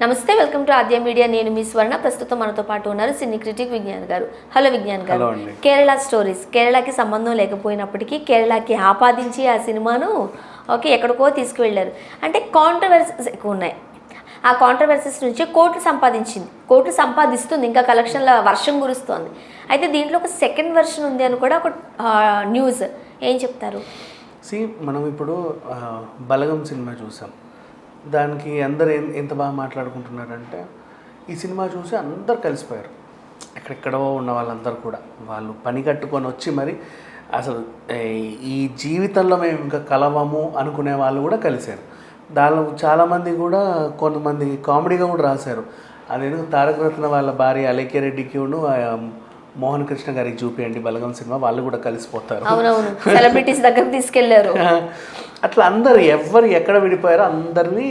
నమస్తే, welcome to Aadya media. నేను మీ స్వర్ణ. ప్రస్తుతం మనతో పాటు ఉన్నారు సినీ క్రిటిక్ విజ్ఞాన్ గారు. హలో విజ్ఞాన్ గారు. కేరళ స్టోరీస్, కేరళకి సంబంధం లేకపోయినప్పటికీ కేరళకి ఆపాదించి ఆ సినిమాను ఎక్కడికో తీసుకువెళ్ళారు. అంటే కాంట్రవర్సీస్ ఎక్కువ ఉన్నాయి. ఆ కాంట్రవర్సీస్ నుంచి కోట్లు సంపాదిస్తుంది, ఇంకా కలెక్షన్ల వర్షం కురుస్తోంది. అయితే దీంట్లో ఒక సెకండ్ వెర్షన్ ఉంది అని కూడా ఒక న్యూస్. ఏం చెప్తారు? మనం ఇప్పుడు బలగం సినిమా చూసాం. దానికి అందరు ఎంత బాగా మాట్లాడుకుంటున్నారంటే, ఈ సినిమా చూసి అందరు కలిసిపోయారు. ఎక్కడెక్కడో ఉన్న వాళ్ళందరూ కూడా వాళ్ళు పని కట్టుకొని వచ్చి మరి అసలు ఈ జీవితంలో మేము ఇంకా కలవము అనుకునే వాళ్ళు కూడా కలిశారు. దానిలో చాలామంది కూడా కొంతమంది కామెడీగా కూడా రాశారు. అదేదో తారక రత్న వాళ్ళ భార్య అలేఖ్య రెడ్డికి మోహన్ కృష్ణ గారికి చూపియండి బలగం సినిమా, వాళ్ళు కూడా కలిసిపోతారు. సెలబ్రిటీస్ దగ్గర తీసుకెళ్లారు. అట్లా అందరు ఎవరు ఎక్కడ విడిపోయారో అందరినీ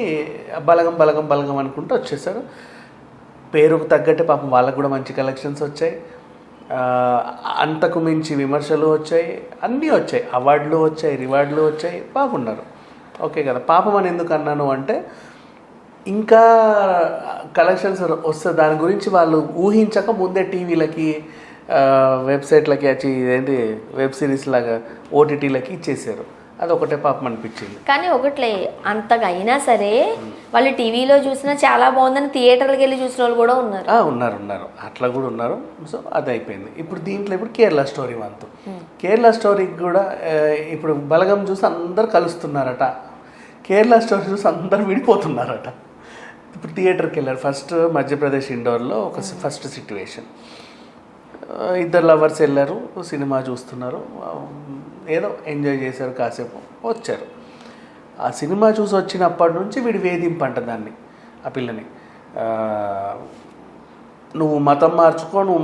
బలగం బలగం బలగం అనుకుంటూ వచ్చేసారు. పేరుకు తగ్గట్టే పాపం వాళ్ళకు కూడా మంచి కలెక్షన్స్ వచ్చాయి, అంతకు మించి విమర్శలు వచ్చాయి, అన్నీ వచ్చాయి, అవార్డులు వచ్చాయి, రివార్డులు వచ్చాయి, బాగున్నారు. ఓకే కదా. పాపం అని ఎందుకు అన్నాను అంటే, ఇంకా కలెక్షన్స్ వస్తే దాని గురించి వాళ్ళు ఊహించక ముందే టీవీలకి వెబ్సైట్లకి వచ్చి ఇదేంటి వెబ్ సిరీస్ లాగా ఓటీటీలకి ఇచ్చేసారు. అది ఒకటే పాపం అనిపించింది. కానీ ఒకట్లే, అంతగా అయినా సరే వాళ్ళు టీవీలో చూసినా చాలా బాగుందని థియేటర్కి వెళ్ళి చూసిన వాళ్ళు కూడా ఉన్నారు అట్లా కూడా ఉన్నారు. సో అది అయిపోయింది. ఇప్పుడు దీంట్లో కేరళ స్టోరీ వంతు. కేరళ స్టోరీకి కూడా ఇప్పుడు బలగం చూసి అందరు కలుస్తున్నారట, కేరళ స్టోరీ చూసి అందరు విడిపోతున్నారట. ఇప్పుడు థియేటర్కి వెళ్ళారు. ఫస్ట్ మధ్యప్రదేశ్ ఇండోర్లో ఒక ఫస్ట్ సిట్యువేషన్, ఇద్దరు లవర్స్ వెళ్ళారు, సినిమా చూస్తున్నారు, ఏదో ఎంజాయ్ చేశారు, కాసేపు వచ్చారు. ఆ సినిమా చూసి వచ్చినప్పటి నుంచి వీడు వేధింపంట దాన్ని, ఆ పిల్లని. నువ్వు మతం మార్చుకో, నువ్వు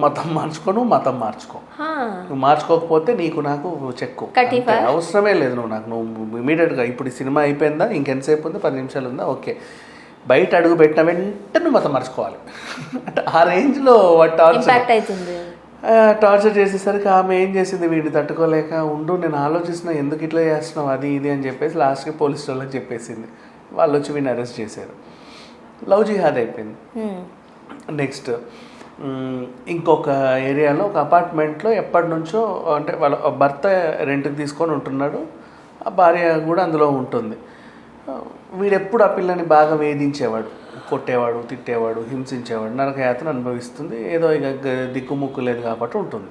మార్చుకోకపోతే నీకు నాకు చెక్కు, అవసరమే లేదు నువ్వు ఇమీడియట్గా. ఇప్పుడు సినిమా అయిపోయిందా, ఇంకెంతసేపు ఉంది, 10 నిమిషాలు ఉందా, ఓకే, బయట అడుగు పెట్టిన వెంటనే నువ్వు మతం మార్చుకోవాలి. అంటే ఆ రేంజ్లో టార్చర్ చేసేసరికి ఆమె ఏం చేసింది, వీడిని తట్టుకోలేక ఉండు, నేను ఆలోచిస్తున్నా ఎందుకు ఇట్లా చేస్తున్నావు అది ఇది అని చెప్పేసి లాస్ట్కి పోలీస్ వాళ్ళకి చెప్పేసింది. వాళ్ళు వచ్చి వీడిని అరెస్ట్ చేశారు. లవ్ జిహాద్ అయిపోయింది. నెక్స్ట్ ఇంకొక ఏరియాలో ఒక అపార్ట్మెంట్లో ఎప్పటి నుంచో, అంటే వాళ్ళ భర్త రెంట్కి తీసుకొని ఉంటున్నాడు, ఆ భార్య కూడా అందులో ఉంటుంది. వీడెప్పుడు ఆ పిల్లని బాగా వేధించేవాడు, కొట్టేవాడు, తిట్టేవాడు, హింసించేవాడు, నరకయాతన అనుభవిస్తుంది. ఏదో ఇక దిక్కుముక్కు లేదు కాబట్టి ఉంటుంది,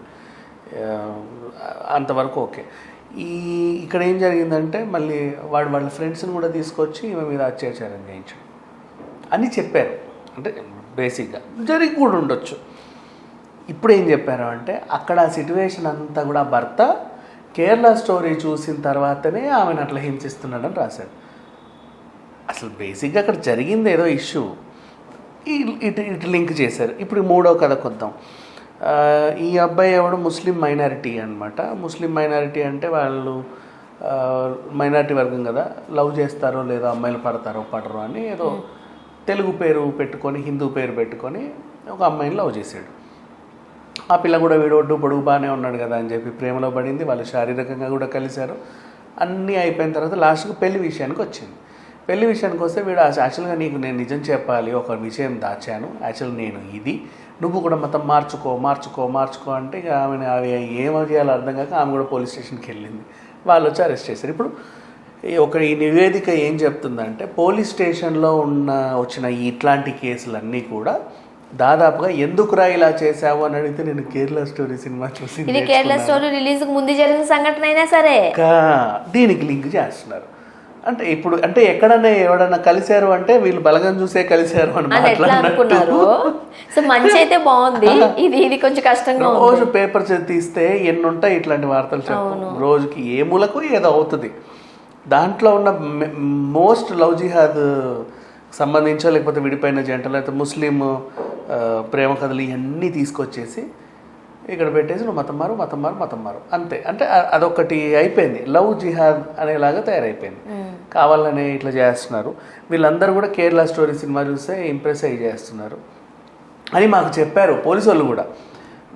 అంతవరకు ఓకే. ఇక్కడ ఏం జరిగిందంటే, మళ్ళీ వాళ్ళ ఫ్రెండ్స్ని కూడా తీసుకొచ్చి ఈమె మీద అత్యాచారం చేయించాడు అని చెప్పారు. అంటే బేసిక్గా జరిగి కూడా ఉండొచ్చు. ఇప్పుడు ఏం చెప్పారు అంటే, అక్కడ ఆ సిట్యువేషన్ అంతా కూడా భర్త కేరళ స్టోరీ చూసిన తర్వాతనే ఆమెను అట్లా హింసిస్తున్నాడని రాశాడు. అసలు బేసిక్గా అక్కడ జరిగింది ఏదో ఇష్యూ, ఇటు లింక్ చేశారు. ఇప్పుడు మూడో కథకు వద్దాం. ఈ అబ్బాయి ఎవడు ముస్లిం మైనారిటీ అనమాట. ముస్లిం మైనారిటీ అంటే వాళ్ళు మైనారిటీ వర్గం కదా, లవ్ చేస్తారో లేదో, అమ్మాయిలు పడతారో అని ఏదో తెలుగు పేరు పెట్టుకొని, హిందూ పేరు పెట్టుకొని ఒక అమ్మాయిని లవ్ చేశాడు. ఆ పిల్ల కూడా వీడొడ్డు పొడుగు బాగానే ఉన్నాడు కదా అని చెప్పి ప్రేమలో పడింది. వాళ్ళు శారీరకంగా కూడా కలిశారు. అన్నీ అయిపోయిన తర్వాత లాస్ట్కి పెళ్లి విషయానికి వచ్చింది. పెళ్లి విషయానికి వస్తే వీడు యాక్చువల్గా నీకు నేను నిజం చెప్పాలి, ఒక విషయం దాచాను, యాక్చువల్ నేను ఇది, నువ్వు కూడా మతం మార్చుకో అంటే ఇక ఆమెను అవి ఏమో చేయాలో అర్థం కాక ఆమె కూడా పోలీస్ స్టేషన్కి వెళ్ళింది. వాళ్ళు వచ్చి అరెస్ట్ చేశారు. ఇప్పుడు ఈ నివేదిక ఏం చెప్తుందంటే, పోలీస్ స్టేషన్లో వచ్చిన ఇట్లాంటి కేసులన్నీ కూడా దాదాపుగా ఎందుకురా ఇలా చేసావు అని అడిగితే, నేను కేరళ స్టోరీ సినిమా చూసి, కేరళ స్టోరీ రిలీజ్కి ముందు జరిగిన సంఘటన అయినా సరే దీనికి లింక్ చేస్తున్నారు. అంటే ఇప్పుడు అంటే ఎక్కడన్నా ఎవడన్నా కలిశారు అంటే వీళ్ళు బలగం చూసే కలిశారు అని మాట్లాడుకున్నారు. సో మంచి అయితే బాగుంది, ఇది కొంచెం కష్టంగా. రోజు పేపర్ తీస్తే ఎన్ని ఉంటాయి ఇట్లాంటి వార్తలు చెప్పు, రోజుకి ఏ మూలకు ఏదో అవుతుంది. దాంట్లో ఉన్న మోస్ట్ లవ్ జిహాద్ సంబంధించో, లేకపోతే విడిపోయిన జంటలు, లేకపోతే ముస్లిం ప్రేమ కథలు ఇవన్నీ తీసుకొచ్చేసి ఇక్కడ పెట్టేసి నువ్వు మతం మారు అంతే. అంటే అదొకటి అయిపోయింది, లవ్ జిహాద్ అనేలాగా తయారైపోయింది. కావాలనే ఇట్లా చేస్తున్నారు. వీళ్ళందరూ కూడా కేరళ స్టోరీ సినిమా చూస్తే ఇంప్రెస్ అయ్యి చేస్తున్నారు అని మాకు చెప్పారు పోలీసు వాళ్ళు కూడా.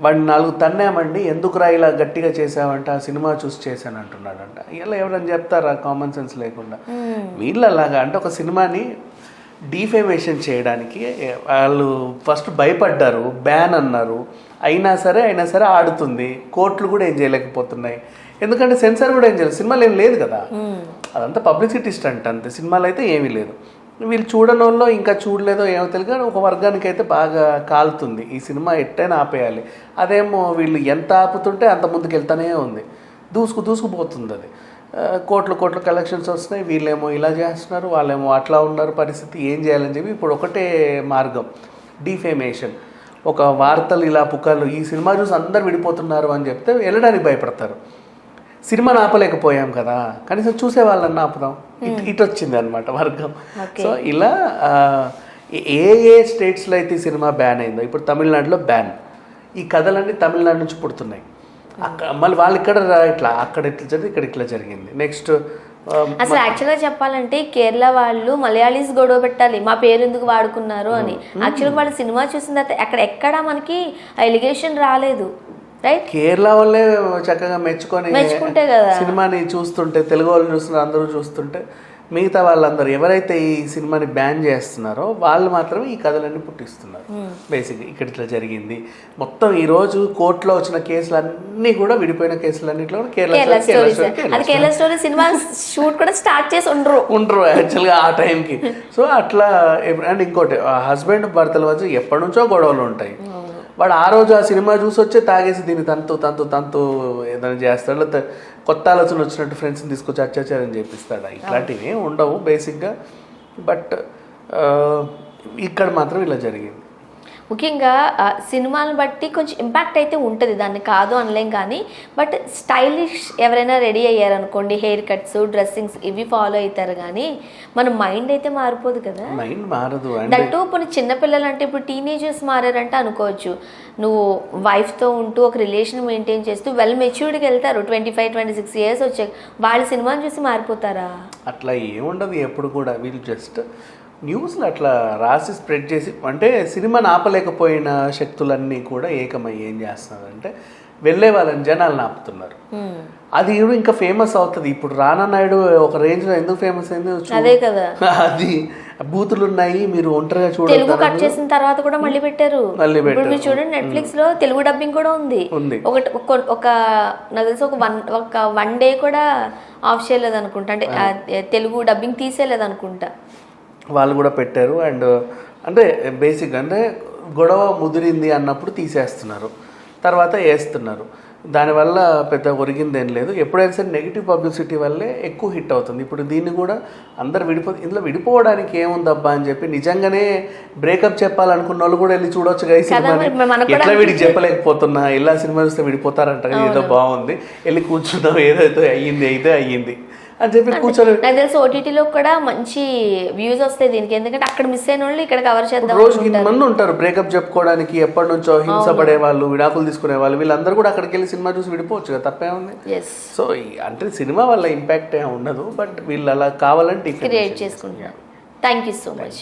వాడిని 4 తన్నామండి, ఎందుకురా ఇలా గట్టిగా చేసావంటే ఆ సినిమా చూసి చేశాను అంటున్నాడంట. ఇలా ఎవరైనా చెప్తారా కామన్ సెన్స్ లేకుండా? వీళ్ళలాగా అంటే ఒక సినిమాని డీఫేమేషన్ చేయడానికి వాళ్ళు ఫస్ట్ భయపడ్డారు, బ్యాన్ అన్నారు. అయినా సరే ఆడుతుంది. కోర్టులు కూడా ఏం చేయలేకపోతున్నాయి, ఎందుకంటే సెన్సార్ కూడా ఏం చేయలేదు. సినిమాలు ఏం లేదు కదా, అదంతా పబ్లిసిటీ స్టంట్ అంతే. సినిమాలు అయితే ఏమీ లేదు. వీళ్ళు చూడని వాళ్ళు ఇంకా చూడలేదో ఏమో తెలియదు కానీ ఒక వర్గానికి అయితే బాగా కాలుతుంది. ఈ సినిమా ఎట్టైనా ఆపేయాలి. అదేమో వీళ్ళు ఎంత ఆపుతుంటే అంత ముందుకు వెళ్తానే ఉంది, దూసుకుపోతుంది అది. కోట్ల కలెక్షన్స్ వస్తున్నాయి, వీళ్ళేమో ఇలా చేస్తున్నారు, వాళ్ళేమో అట్లా ఉన్నారు. పరిస్థితి ఏం చేయాలని చెప్పి ఇప్పుడు ఒకటే మార్గం, డీఫేమేషన్. ఒక వార్తలు ఇలా పుకార్లు, ఈ సినిమా చూసి అందరు విడిపోతున్నారు అని చెప్తే వెళ్ళడానికి భయపడతారు. సినిమాని ఆపలేకపోయాం కదా, కనీసం చూసే వాళ్ళని ఆపుదాం, ఇటు వచ్చింది అనమాట వర్గం. సో ఇలా ఏ స్టేట్స్లో అయితే ఈ సినిమా బ్యాన్ అయిందో, ఇప్పుడు తమిళనాడులో బ్యాన్. ఈ కథలన్నీ తమిళనాడు నుంచి పుడుతున్నాయి. మళ్ళీ వాళ్ళు ఇక్కడ ఇట్లా, అక్కడ ఇట్లా జరిగింది, ఇక్కడ ఇట్లా జరిగింది. నెక్స్ట్ అసలు యాక్చువల్గా చెప్పాలంటే కేరళ వాళ్ళు మలయాళీస్ గొడవ పెట్టాలి, మా పేరు ఎందుకు వాడుకున్నారు అని. యాక్చువల్గా వాళ్ళు సినిమా చూసిన తర్వాత అక్కడ ఎక్కడా మనకి ఎలిగేషన్ రాలేదు, రైట్? కేరళ వాళ్ళే చక్కగా మెచ్చుకుంటే కదా సినిమాని చూస్తుంటే, తెలుగు వాళ్ళు చూస్తున్నారు, అందరూ చూస్తుంటే మిగతా వాళ్ళందరూ ఎవరైతే ఈ సినిమాని బ్యాన్ చేస్తున్నారో వాళ్ళు మాత్రమే ఈ కథలన్నీ పుట్టిస్తున్నారు. బేసిక్గా ఇక్కడ ఇట్లా జరిగింది మొత్తం. ఈరోజు కోర్టులో వచ్చిన కేసులన్నీ కూడా, విడిపోయిన కేసులన్నింటిలో కేరళ స్టోరీ సినిమా షూట్ కూడా స్టార్ట్ చేసి ఉండరు యాక్చువల్గా ఆ టైంకి. సో అట్లా. అండ్ ఇంకోటి, హస్బెండ్ భర్తల మధ్య ఎప్పటి నుంచో గొడవలు ఉంటాయి. వాడు ఆ రోజు ఆ సినిమా చూసి వచ్చే తాగేసి దీన్ని తంతు ఏదైనా చేస్తాడు, లేకపోతే కొత్త ఆలోచన వచ్చినట్టు ఫ్రెండ్స్ని తీసుకొచ్చి అత్యాచారం చేపిస్తాడు. ఇట్లాంటివి ఉండవు బేసిక్గా. బట్ ఇక్కడ మాత్రం ఇలా జరిగింది. ముఖ్యంగా సినిమాలను బట్టి కొంచెం ఇంపాక్ట్ అయితే ఉంటుంది, దాన్ని కాదు అనలేం. కానీ బట్ స్టైలిష్ ఎవరైనా రెడీ అయ్యారనుకోండి, హెయిర్ కట్స్, డ్రెస్సింగ్స్ ఇవి ఫాలో అవుతారు, కానీ మన మైండ్ అయితే మారిపోదు కదా. మైండ్ మారదు. దట్టు ఇప్పుడు చిన్నపిల్లలు అంటే, ఇప్పుడు టీనేజర్స్ మారారంటే అనుకోవచ్చు. నువ్వు వైఫ్తో ఉంటూ ఒక రిలేషన్ మెయింటైన్ చేస్తూ వెల్ మెచ్యూర్డ్కి వెళ్తారు, 25-26 ఇయర్స్ వచ్చాక. వాళ్ళ సినిమాని చూసి మారిపోతారా? అట్లా ఏముండదు ఎప్పుడు కూడా. వీళ్ళు జస్ట్ న్యూస్లు అట్లా రాసి స్ప్రెడ్ చేసి, అంటే సినిమాని ఆపలేకపోయిన శక్తులన్నీ కూడా ఏకమై ఏం చేస్తున్నారంటే వెళ్ళే వాళ్ళని జనాలను ఆపుతున్నారు. అది ఇంకా ఫేమస్ అవుతుంది. ఇప్పుడు రానా నాయుడు ఒక రేంజ్లో ఎందుకు ఫేమస్ అయింది అదే కదా. అది బూతులు ఉన్నాయి, మీరు ఒంటరిగా చూడండి. తెలుగు కట్ చేసిన తర్వాత కూడా మళ్ళీ పెట్టారు. ఇప్పుడు మీరు చూడండి, నెట్ఫ్లిక్స్ లో తెలుగు డబ్బింగ్ కూడా ఉంది. ఒక నాకు తెలిసి ఒక వన్ డే కూడా ఆఫ్ చేయలేదు అనుకుంటా, అంటే తెలుగు డబ్బింగ్ తీసేయలేదు అనుకుంటా. వాళ్ళు కూడా పెట్టారు. అండ్ అంటే బేసిక్ అంటే గొడవ ముదిరింది అన్నప్పుడు తీసేస్తున్నారు, తర్వాత వేస్తున్నారు. దానివల్ల పెద్ద ఒరిగిందేం లేదు. ఎప్పుడైనా సరే నెగిటివ్ పబ్లిసిటీ వల్లే ఎక్కువ హిట్ అవుతుంది. ఇప్పుడు దీన్ని కూడా అందరు ఇందులో విడిపోవడానికి ఏముందబ్బా అని చెప్పి నిజంగానే బ్రేకప్ చెప్పాలనుకున్న వాళ్ళు కూడా వెళ్ళి చూడొచ్చు కదా ఈ సినిమాని. ఎట్లా వీడికి చెప్పలేకపోతున్నా, ఇలా సినిమా చూస్తే విడిపోతారంట కదా, ఏదో బాగుంది, వెళ్ళి కూర్చున్నాం, ఏదైతే అయ్యింది అని చెప్పి కూర్చొని. నాకు తెలిసి ఓటీటీలో కూడా మంచి వ్యూస్ వస్తాయి దీనికి, ఎందుకంటే అక్కడ మిస్ అయిన వాళ్ళు ఇక్కడ కవర్ చేద్దాం. రోజుకి ఇంతమంది ఉంటారు బ్రేకప్ చెప్పుకోవడానికి, ఎప్పటి నుంచో హింసపడే వాళ్ళు, విడాకులు తీసుకునే వాళ్ళు, వీళ్ళందరూ కూడా అక్కడికి వెళ్ళి సినిమా చూసి విడిపోవచ్చు కదా, తప్పే ఉంది. సో అంటే సినిమా వల్ల ఇంపాక్ట్ ఏమి ఉండదు, బట్ వీళ్ళు అలా కావాలంటే క్రియేట్ చేసుకుంటున్నారు. Thank you so much.